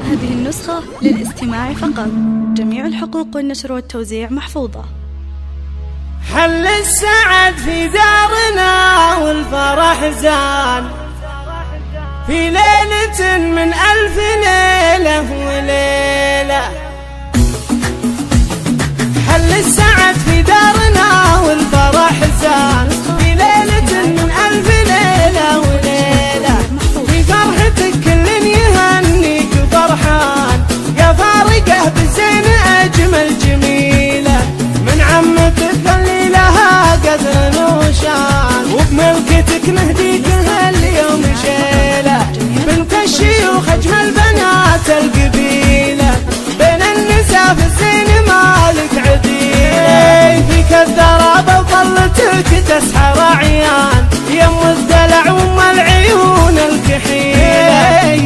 هذه النسخة للاستماع فقط. جميع الحقوق والنشر والتوزيع محفوظة. حل السعد في دارنا والفرح زان في ليلة من 1000 ليلة وليلة. حل السعد في دارنا والفرح زان في ليلة من 1000 ليلة وليلة. في فرحتك كل يهنيك فرحان يا فارقه بالزين أجمل جميلة. من عمتك اللي لها قدر وشان وبملكتك نهديك هاليوم شيلة. بنت الشيوخ أجمل بنات القبيلة بين النساء في الزين مالك عديلة. فيك الدرابة وطلتك تسحر عيان يم الدلع وام العيون الكحيلة.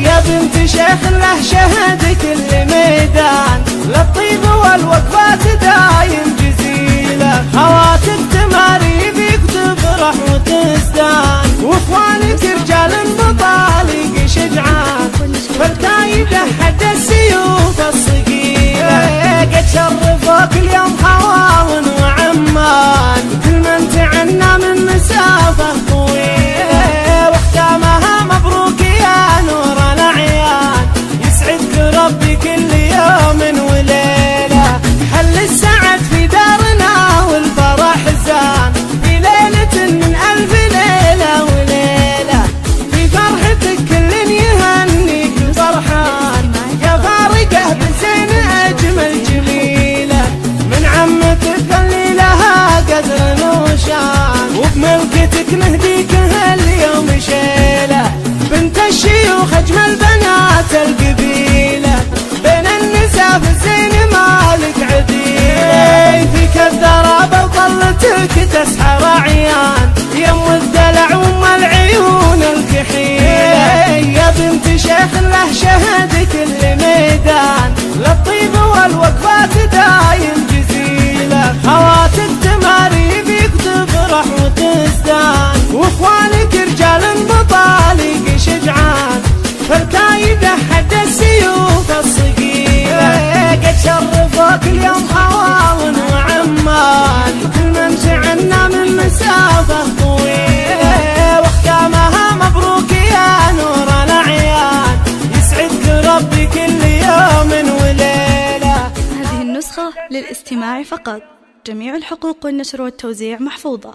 يا بنت شيخ له شهد كل ميدان للطيب والوقفات دايم جزيلة. خواتك تماري بيك تفرح وتزدان واخوانك رجال بطالق شجعان فالكايدة حد السيوف الصقيلة. قد شرفوك اليوم حواون وعمان كل من تعنا من مسافة طويلة. واختامها مبروك يا نور الأعيان يسعدك ربي كل يوم وليلة. حل السعد في دارنا والفرح زان في ليلة من 1000 ليلة وليلة. في فرحتك كل يهنيك فرحان يا فارقه بالزين أجمل جميلة. من عمتك اللي لها قدر وشان وبملكتك نهديك هاليوم شيلة. بنت الشيوخ أجمل بنات القبيلة بين النساء في الزين مالك عديلة. فيك الدرابة وطلتك تسحر عيان يم الدلع وام العيون الكحيلة. يا بنت شيخ له شهد كل ميدان للطيب والوقفات دايم جزيلة. خواتك تماري بيك تفرح وتزدان واخوانك رجال بطالق شجعان فالكايدة حد السيوف الصقيلة. قد شرفوك اليوم حواون وعمان كل من تعنا من مسافة طويلة. واختامها مبروك يا نور الأعيان يسعدك ربي كل يوم وليلة. هذه النسخة للاستماع فقط. جميع الحقوق والنشر والتوزيع محفوظة.